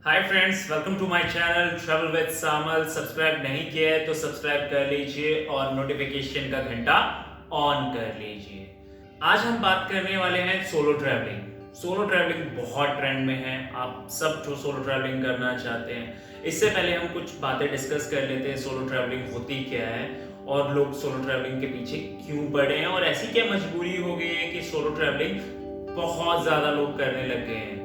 Hi friends, welcome to my channel travel with Samal. Subscribe नहीं किया है तो सब्सक्राइब कर लीजिए और नोटिफिकेशन का घंटा ऑन कर लीजिए। आज हम बात करने वाले हैं सोलो ट्रैवलिंग। सोलो ट्रैवलिंग बहुत ट्रेंड में है, आप सब जो सोलो ट्रैवलिंग करना चाहते हैं। इससे पहले हम कुछ बातें डिस्कस कर लेते हैं, सोलो ट्रैवलिंग होती क्या है और लोग सोलो ट्रैवलिंग के पीछे क्यों पड़े हैं और ऐसी क्या मजबूरी हो गई है कि सोलो ट्रैवलिंग बहुत ज़्यादा लोग करने लग गए हैं।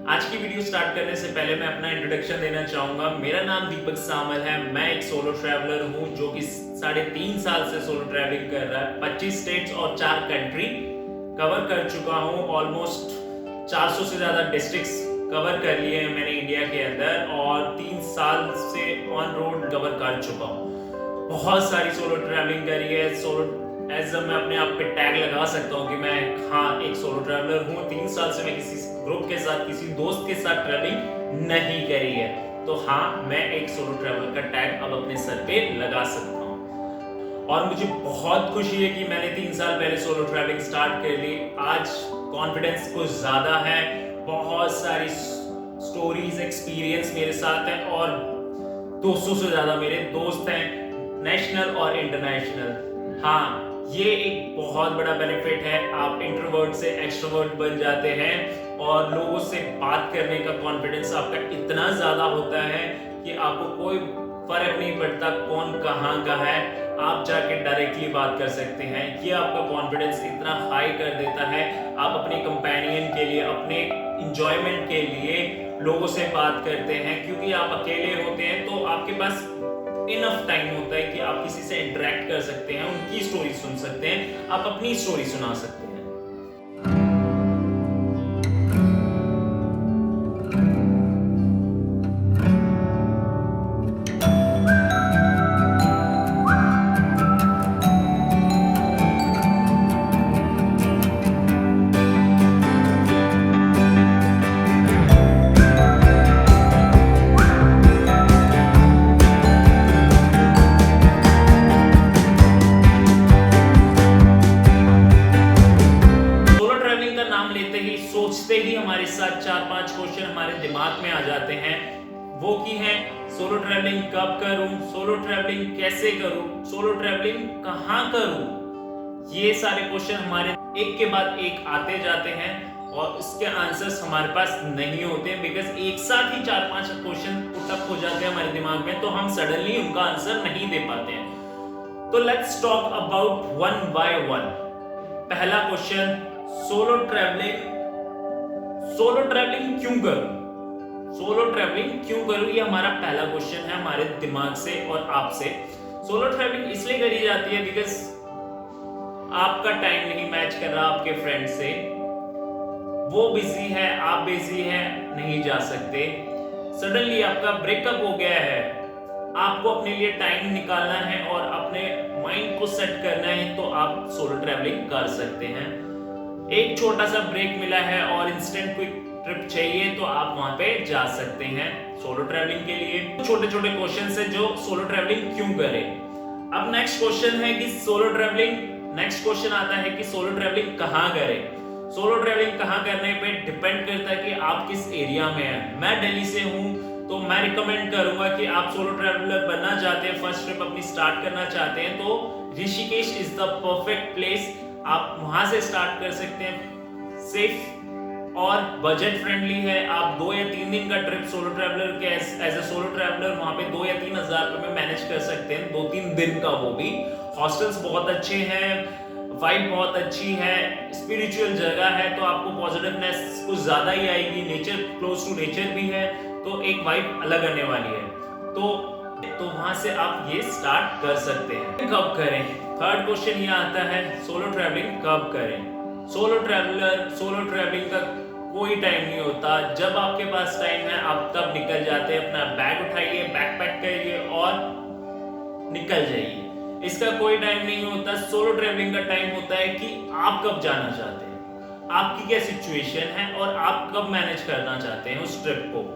आज की वीडियो स्टार्ट करने से पहले मैं अपना इंट्रोडक्शन देना चाहूंगा। मेरा नाम दीपक सामल है। मैं एक सोलो ट्रैवलर हूं जो कि 3.5 साल से सोलो ट्रैवलिंग कर रहा है। 25 स्टेट्स और 4 कंट्री कवर कर चुका हूं। ऑलमोस्ट 400 से ज्यादा डिस्ट्रिक्ट्स कवर कर लिए हैं मैंने इंडिया के अंदर और 3 साल से ऑन रोड कवर कर चुका हूं। बहुत सारी सोलो ट्रैवलिंग करी है। सोलो एज मैं अपने आप पे टैग लगा सकता हूँ कि मैं एक सोलो ट्रैवलर हूँ। 3 साल से मैं किसी ग्रुप के साथ, किसी दोस्त के साथ ट्रैवलिंग नहीं करी है, तो मैं एक सोलो ट्रैवलर का टैग अब अपने सर पे लगा सकता हूँ। और मुझे बहुत खुशी है कि मैंने 3 साल पहले सोलो ट्रैवलिंग स्टार्ट कर ली। आज कॉन्फिडेंस कुछ ज्यादा है, बहुत सारी स्टोरीज एक्सपीरियंस मेरे साथ है और 200 से ज्यादा मेरे दोस्त हैं, नेशनल और इंटरनेशनल। ये एक बहुत बड़ा बेनिफिट है। आप इंट्रोवर्ट से एक्सट्रोवर्ट बन जाते हैं और लोगों से बात करने का कॉन्फिडेंस आपका इतना ज्यादा होता है कि आपको कोई फर्क नहीं पड़ता कौन कहाँ का है, आप जाके डायरेक्टली बात कर सकते हैं। ये आपका कॉन्फिडेंस इतना हाई कर देता है। आप अपने कंपेनियन के लिए, अपने इंजॉयमेंट के लिए लोगों से बात करते हैं, क्योंकि आप अकेले होते हैं तो आपके पास इनफ टाइम होता है कि आप किसी से इंटरेक्ट कर सकते हैं, उनकी स्टोरी सुन सकते हैं, आप अपनी स्टोरी सुना सकते हैं। सोचते ही हमारे साथ 4-5 क्वेश्चन हमारे दिमाग में आ जाते हैं। वो की है, सोलो ट्रैवलिंग कब करूं, सोलो ट्रैवलिंग कैसे करूं, सोलो ट्रैवलिंग कहां करूं। ये सारे क्वेश्चन हमारे एक के बाद एक आते जाते हैं और इसके आंसर्स हमारे पास नहीं होते, बिकॉज एक साथ ही 4-5 क्वेश्चन पुटअप हो जाते हैं हमारे दिमाग में, तो हम सडनली उनका आंसर नहीं दे पाते हैं। तो let's talk about one by one. पहला क्वेश्चन, सोलो ट्रैवलिंग क्यों करूं? सोलो ट्रैवलिंग क्यों करूं, ये हमारा पहला क्वेश्चन है हमारे दिमाग से और आपसे। सोलो ट्रैवलिंग इसलिए करी जाती है बिकॉज आपका टाइम नहीं मैच कर रहा आपके फ्रेंड से, वो बिजी है, आप बिजी हैं, नहीं जा सकते। सडनली आपका ब्रेकअप हो गया है, आपको अपने लिए टाइम निकालना है और अपने माइंड को सेट करना है, तो आप सोलो ट्रैवलिंग कर सकते हैं। एक छोटा सा ब्रेक मिला है और इंस्टेंट क्विक ट्रिप चाहिए तो आप वहां पे जा सकते हैं सोलो ट्रैवलिंग के लिए। छोटे छोटे क्वेश्चन है जो सोलो ट्रैवलिंग क्यों करें। अब नेक्स्ट क्वेश्चन है कि नेक्स्ट क्वेश्चन आता है कि सोलो ट्रैवलिंग कहाँ करें। सोलो ट्रैवलिंग कहाँ करने पे डिपेंड करता है कि आप किस एरिया में हैं। मैं दिल्ली से हूँ तो मैं रिकमेंड करूंगा कि आप सोलो ट्रैवलर बनना चाहते हैं, फर्स्ट ट्रिप अपनी स्टार्ट करना चाहते हैं, तो Rishikesh is the perfect place. आप वहां से स्टार्ट कर सकते हैं। सेफ और बजट फ्रेंडली है। आप 2 या 3 दिन का ट्रिप सोलो ट्रैवलर के एज अ सोलो ट्रैवलर वहां पे 2 या 3 हजार रुपए में मैनेज कर सकते हैं, 2-3 दिन का। वो भी हॉस्टल्स बहुत अच्छे हैं, वाइब बहुत अच्छी है, स्पिरिचुअल जगह है, तो आपको पॉजिटिवनेस कुछ ज्यादा ही आएगी। नेचर, क्लोज टू नेचर भी है, तो एक वाइब अलग आने वाली है। तो वहां से आप ये स्टार्ट कर सकते हैं। कब करें? थर्ड क्वेश्चन ये आता है, सोलो ट्रैवलिंग कब करें। सोलो ट्रैवलिंग का कोई टाइम नहीं होता। जब आपके पास टाइम है आप तब निकल जाते हैं। अपना बैग उठाइए, बैकपैक करिए और निकल जाइए। इसका कोई टाइम नहीं होता। सोलो ट्रैवलिंग का टाइम होता है कि आप कब जाना चाहते हैं, आपकी क्या सिचुएशन है और आप कब मैनेज करना चाहते हैं उस ट्रिप को,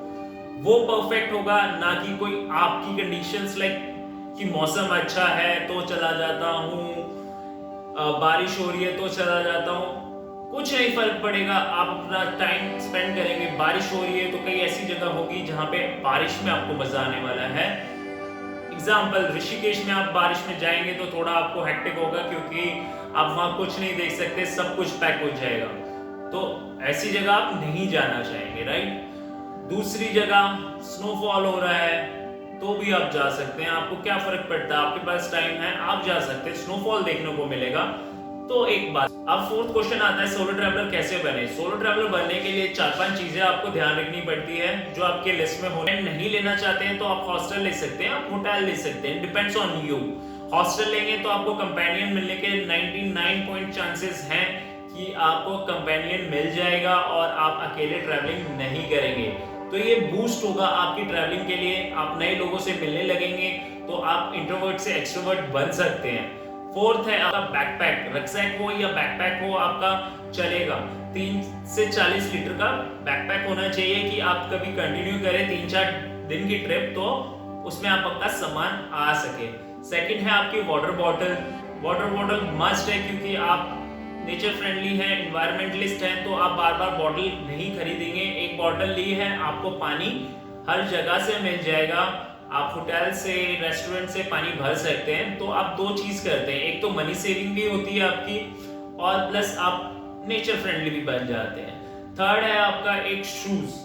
वो परफेक्ट होगा। ना कि कोई आपकी कंडीशंस लाइक कि मौसम अच्छा है तो चला जाता हूँ, बारिश हो रही है तो चला जाता हूँ। कुछ नहीं फर्क पड़ेगा, आप अपना टाइम स्पेंड करेंगे। बारिश हो रही है तो कई ऐसी जगह होगी जहाँ पे बारिश में आपको मजा आने वाला है। एग्जाम्पल, ऋषिकेश में आप बारिश में जाएंगे तो थोड़ा आपको हेक्टिक होगा, क्योंकि आप वहां कुछ नहीं देख सकते, सब कुछ पैक हो जाएगा। तो ऐसी जगह आप नहीं जाना चाहेंगे, राइट। दूसरी जगह स्नोफॉल हो रहा है तो भी आप जा सकते हैं, आपको क्या फर्क पड़ता है, आपके पास टाइम है, आप जा सकते हैं, स्नोफॉल देखने को मिलेगा। तो एक बात। अब फोर्थ क्वेश्चन आता है, सोलो ट्रैवलर कैसे बने। सोलो ट्रैवलर बनने के लिए 4-5 चीजें आपको ध्यान रखनी पड़ती है जो आपके लिस्ट में होने नहीं लेना चाहते हैं तो आप हॉस्टल ले सकते हैं, आप होटल ले सकते हैं, डिपेंड्स ऑन यू। हॉस्टल लेंगे तो आपको कंपेनियन मिलने के 99 चांसेस हैं कि आपको कंपेनियन मिल जाएगा और आप अकेले ट्रैवलिंग नहीं करेंगे। तो ये बूस्ट होगा आपकी ट्रैवलिंग के लिए, आप नए लोगों से मिलने लगेंगे तो आप इंट्रोवर्ट से एक्सट्रोवर्ट बन सकते हैं। फोर्थ है आपका बैकपैक, रक्सैक हो या बैकपैक हो आपका चलेगा। 3 से 40 लीटर का बैकपैक होना चाहिए कि आप कभी कंटिन्यू करें 3-4 दिन की ट्रिप तो उसमें आप आपका सामान आ सके। सेकंड है आपकी water bottle. Water bottle must है क्योंकि आप नेचर फ्रेंडली है, एनवायरमेंटलिस्ट हैं, तो आप बार बार बॉटल नहीं खरीदेंगे। एक बॉटल ली है, आपको पानी हर जगह से मिल जाएगा, आप होटल से रेस्टोरेंट से पानी भर सकते हैं। तो आप 2 चीज करते हैं, एक तो मनी सेविंग भी होती है आपकी और प्लस आप नेचर फ्रेंडली भी बन जाते हैं। थर्ड है आपका एक शूज।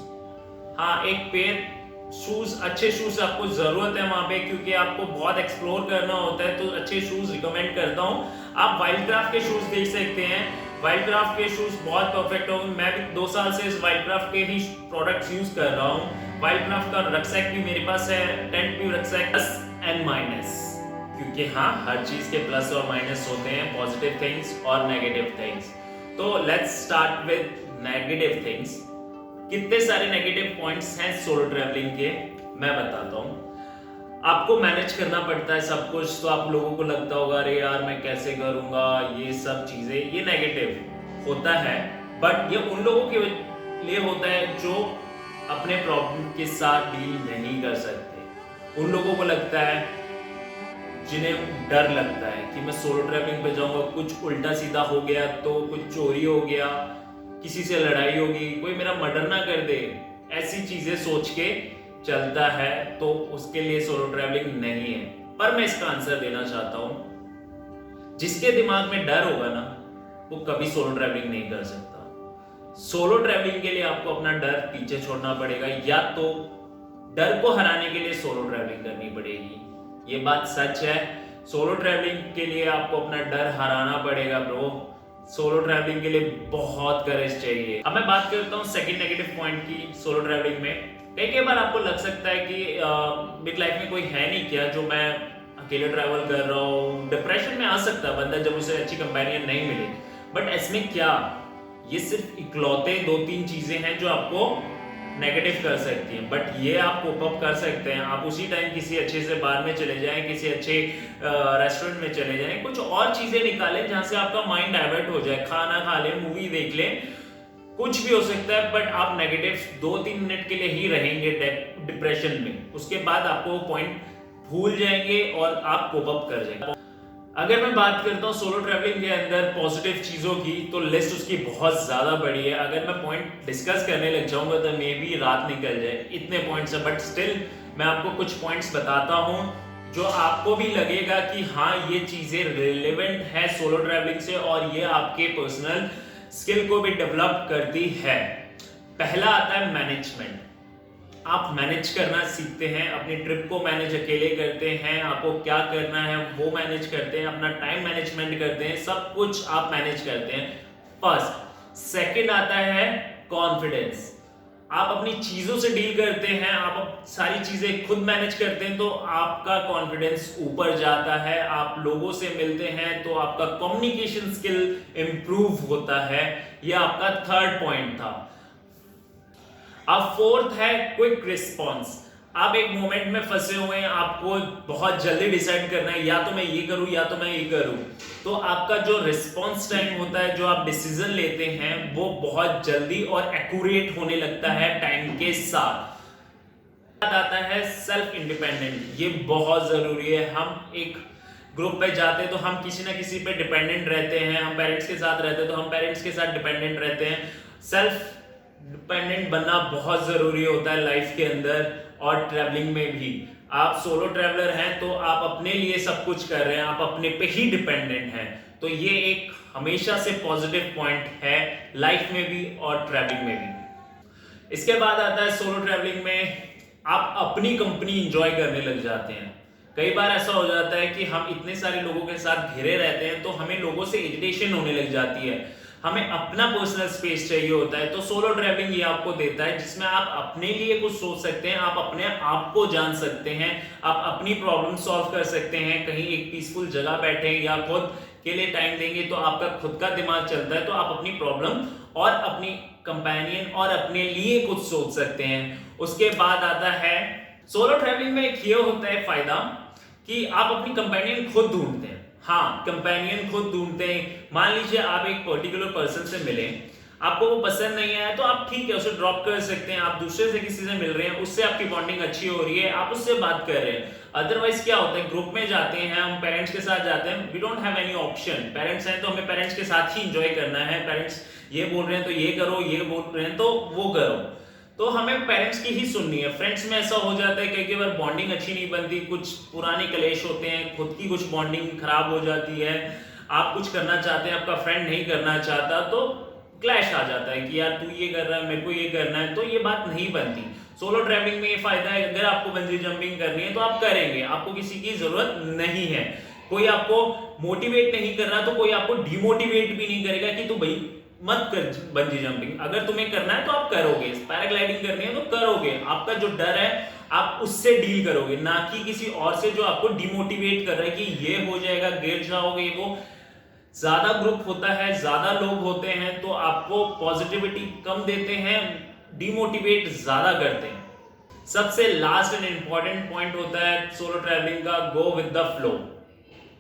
हाँ, एक पेयर शूज, अच्छे शूज आपको जरूरत है वहां पे, क्योंकि आपको बहुत एक्सप्लोर करना होता है, तो अच्छे शूज रिकमेंड करता हूँ। आप वाइल्डक्राफ्ट के शूज देख सकते हैं, वाइल्डक्राफ्ट के शूज बहुत परफेक्ट होंगे। मैं भी 2 साल से इस वाइल्डक्राफ्ट के ही प्रोडक्ट्स यूज कर रहा हूँ। वाइल्डक्राफ्ट का रक्सैक भी मेरे पास है, टेंट भी रक्सैक, प्लस एंड माइनस, क्योंकि हाँ, हर चीज के प्लस और माइनस होते हैं, पॉजिटिव थिंग्स और नेगेटिव थिंग्स। तो let's start with negative things. कितने सारे नेगेटिव पॉइंट्स हैं सोलो ट्रैवलिंग के, मैं बताता हूँ। आपको मैनेज करना पड़ता है सब कुछ, तो आप लोगों को लगता होगा अरे यार मैं कैसे करूंगा, ये सब चीजें, ये नेगेटिव होता है। बट ये उन लोगों के लिए होता है जो अपने प्रॉब्लम के साथ डील नहीं कर सकते। उन लोगों को लगता है, जिन्हें डर लगता है कि मैं सोलो ट्रैवलिंग पे जाऊंगा, कुछ उल्टा सीधा हो गया तो, कुछ चोरी हो गया, किसी से लड़ाई होगी, कोई मेरा मर्डर ना कर दे, ऐसी चीजें सोच के चलता है, तो उसके लिए सोलो ट्रैवलिंग नहीं है। पर मैं इसका आंसर देना चाहता हूं, जिसके दिमाग में डर होगा ना, वो कभी सोलो ट्रैवलिंग नहीं कर सकता। सोलो ट्रैवलिंग के लिए आपको अपना डर पीछे छोड़ना पड़ेगा, या तो डर को हराने के लिए सोलो ट्रैवलिंग करनी पड़ेगी। ये बात सच है, सोलो ट्रैवलिंग के लिए आपको अपना डर हराना पड़ेगा ब्रो। सोलो ट्रैवलिंग के लिए बहुत करेज चाहिए। अब मैं बात करता हूँ सेकंड नेगेटिव पॉइंट की सोलो ट्रैवलिंग में। कई बार आपको लग सकता है कि मेरी लाइफ में कोई है नहीं क्या जो मैं अकेले ट्रैवल कर रहा हूँ, डिप्रेशन में आ सकता है बंदा जब उसे अच्छी कंपेनियन नहीं मिले। बट इसमें क्या, ये सिर्फ इकलौते 2-3 चीजें हैं जो आपको नेगेटिव कर सकती हैं, बट ये आप कोप अप कर सकते हैं। आप उसी टाइम किसी अच्छे से बार में चले जाएं, किसी अच्छे रेस्टोरेंट में चले जाएं, कुछ और चीजें निकालें जहां से आपका माइंड डाइवर्ट हो जाए, खाना खा लें, मूवी देख लें, कुछ भी हो सकता है। बट आप नेगेटिव 2-3 मिनट के लिए ही रहेंगे डिप्रेशन में, उसके बाद आपको पॉइंट भूल जाएंगे और आप कोप अप कर जाएंगे। अगर मैं बात करता हूँ सोलो ट्रैवलिंग के अंदर पॉजिटिव चीजों की, तो लिस्ट उसकी बहुत ज्यादा बड़ी है। अगर मैं पॉइंट डिस्कस करने लग जाऊंगा तो मे बी रात निकल जाए, इतने पॉइंट्स है। बट स्टिल मैं आपको कुछ पॉइंट्स बताता हूँ जो आपको भी लगेगा कि हाँ, ये चीजें रिलेवेंट है सोलो ट्रैवलिंग से और ये आपके पर्सनल स्किल को भी डेवलप करती है। पहला आता है मैनेजमेंट। आप मैनेज करना सीखते हैं, अपनी ट्रिप को मैनेज अकेले करते हैं, आपको क्या करना है वो मैनेज करते हैं, अपना टाइम मैनेजमेंट करते हैं, सब कुछ आप मैनेज करते हैं। फर्स्ट। सेकंड आता है कॉन्फिडेंस। आप अपनी चीजों से डील करते हैं, आप सारी चीजें खुद मैनेज करते हैं, तो आपका कॉन्फिडेंस ऊपर जाता है। आप लोगों से मिलते हैं तो आपका कम्युनिकेशन स्किल इंप्रूव होता है। यह आपका थर्ड पॉइंट था। अब फोर्थ है क्विक रिस्पॉन्स। आप एक मोमेंट में फंसे हुए हैं, आपको बहुत जल्दी डिसाइड करना है, या तो मैं ये करूं या तो मैं ये करूं, तो आपका जो रिस्पॉन्स टाइम होता है, जो आप डिसीजन लेते हैं, वो बहुत जल्दी और एक्यूरेट होने लगता है टाइम के साथ। आता है सेल्फ इंडिपेंडेंट। ये बहुत जरूरी है। हम एक ग्रुप पे जाते हैं तो हम किसी ना किसी पे डिपेंडेंट रहते हैं, हम पेरेंट्स के साथ रहते हैं तो हम पेरेंट्स के साथ डिपेंडेंट रहते हैं। सेल्फ डिपेंडेंट बनना बहुत ज़रूरी होता है लाइफ के अंदर और ट्रैवलिंग में भी। आप सोलो ट्रैवलर हैं तो आप अपने लिए सब कुछ कर रहे हैं, आप अपने पे ही डिपेंडेंट हैं। तो ये एक हमेशा से पॉजिटिव पॉइंट है लाइफ में भी और ट्रैवलिंग में भी। इसके बाद आता है सोलो ट्रैवलिंग में आप अपनी कंपनी इंजॉय करने लग जाते हैं। कई बार ऐसा हो जाता है कि हम इतने सारे लोगों के साथ घिरे रहते हैं तो हमें लोगों से इरिटेशन होने लग जाती है, हमें अपना पर्सनल स्पेस चाहिए होता है। तो सोलो ट्रैवलिंग ये आपको देता है जिसमें आप अपने लिए कुछ सोच सकते हैं, आप अपने आप को जान सकते हैं, आप अपनी प्रॉब्लम सॉल्व कर सकते हैं। कहीं एक पीसफुल जगह बैठे या खुद के लिए टाइम देंगे तो आपका खुद का दिमाग चलता है, तो आप अपनी प्रॉब्लम और अपनी कंपेनियन और अपने लिए कुछ सोच सकते हैं। उसके बाद आता है सोलो ट्रैवलिंग में एक ये होता है फायदा कि आप अपनी कंपेनियन खुद ढूंढते हैं। हाँ, कंपेनियन खुद ढूंढते हैं। मान लीजिए आप एक पर्टिकुलर पर्सन से मिले, आपको वो पसंद नहीं आया तो आप ठीक है उसे ड्रॉप कर सकते हैं। आप दूसरे से किसी से मिल रहे हैं, उससे आपकी बॉन्डिंग अच्छी हो रही है, आप उससे बात कर रहे हैं। अदरवाइज क्या होता है, ग्रुप में जाते हैं, हम पेरेंट्स के साथ जाते हैं, we don't have any option. Parents हैं तो हमें पेरेंट्स के साथ ही एंजॉय करना है। पेरेंट्स ये बोल रहे हैं तो ये करो, ये बोल रहे हैं तो वो करो, तो हमें पेरेंट्स की ही सुननी है। फ्रेंड्स में ऐसा हो जाता है कई बार बॉन्डिंग अच्छी नहीं बनती, कुछ पुराने कलेश होते हैं, खुद की कुछ बॉन्डिंग खराब हो जाती है। आप कुछ करना चाहते हैं, आपका फ्रेंड नहीं करना चाहता, तो क्लैश आ जाता है कि यार तू ये कर रहा है, मेरे को ये करना है, तो ये बात नहीं बनती। सोलो ट्रैवलिंग में ये फायदा है, अगर आपको बंजी जंपिंग करनी है तो आप करेंगे, आपको किसी की जरूरत नहीं है। कोई आपको मोटिवेट नहीं कर रहा तो कोई आपको डिमोटिवेट भी नहीं करेगा कि तू भाई मत कर बंजी जंपिंग। अगर तुम्हें करना है तो आप करोगे, पैराग्लाइडिंग करनी है तो करोगे। आपका जो डर है आप उससे डील करोगे, ना कि किसी और से जो आपको डिमोटिवेट कर रहा है कि ये हो जाएगा, गिर जाओगे। वो ज्यादा ग्रुप होता है, ज्यादा लोग होते हैं तो आपको पॉजिटिविटी कम देते हैं, डिमोटिवेट ज्यादा करते हैं। सबसे लास्ट एंड इंपॉर्टेंट पॉइंट होता है सोलो ट्रैवलिंग का, गो विद द फ्लो।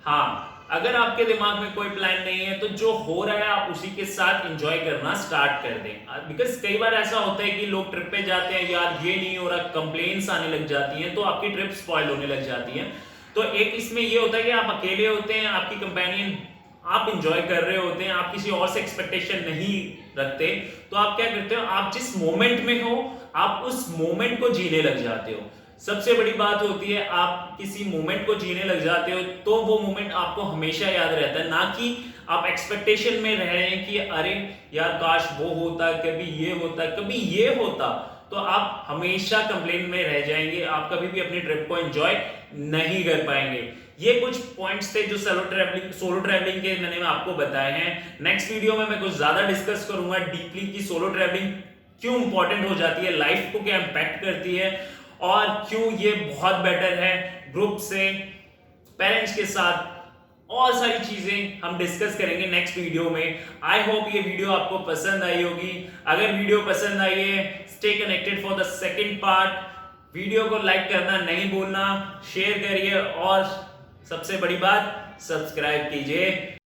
हाँ, अगर आपके दिमाग में कोई प्लान नहीं है तो जो हो रहा है आप उसी के साथ एंजॉय करना स्टार्ट कर दें। बिकॉज कई बार ऐसा होता है कि लोग ट्रिप पे जाते हैं, यार ये नहीं हो रहा, कंप्लेंट्स आने लग जाती हैं, तो आपकी ट्रिप स्पॉइल होने लग जाती है। तो एक इसमें ये होता है कि आप अकेले होते हैं, आपकी कंपेनियन आप इंजॉय कर रहे होते हैं, आप किसी और से एक्सपेक्टेशन नहीं रखते, तो आप क्या करते हो, आप जिस मोमेंट में हो आप उस मोमेंट को जीने लग जाते हो। सबसे बड़ी बात होती है आप किसी मोमेंट को जीने लग जाते हो तो वो मोमेंट आपको हमेशा याद रहता है, ना कि आप एक्सपेक्टेशन में रह रहे हैं कि अरे यार काश वो होता, कभी ये होता, कभी ये होता। तो आप हमेशा कंप्लेन में रह जाएंगे, आप कभी भी अपनी ट्रिप को एंजॉय नहीं कर पाएंगे। ये कुछ पॉइंट्स थे जो सोलो ट्रैवलिंग के मैंने आपको बताए हैं। नेक्स्ट वीडियो में मैं कुछ ज्यादा डिस्कस करूंगा डीपली कि सोलो ट्रैवलिंग क्यों इंपॉर्टेंट हो जाती है, लाइफ को क्या इंपैक्ट करती है और क्यों ये बहुत बेटर है ग्रुप से, पेरेंट्स के साथ। और सारी चीजें हम डिस्कस करेंगे नेक्स्ट वीडियो में। आई होप ये वीडियो आपको पसंद आई होगी। अगर वीडियो पसंद आई है, stay connected for the second part. Video को लाइक करना नहीं भूलना, शेयर करिए और सबसे बड़ी बात सब्सक्राइब कीजिए।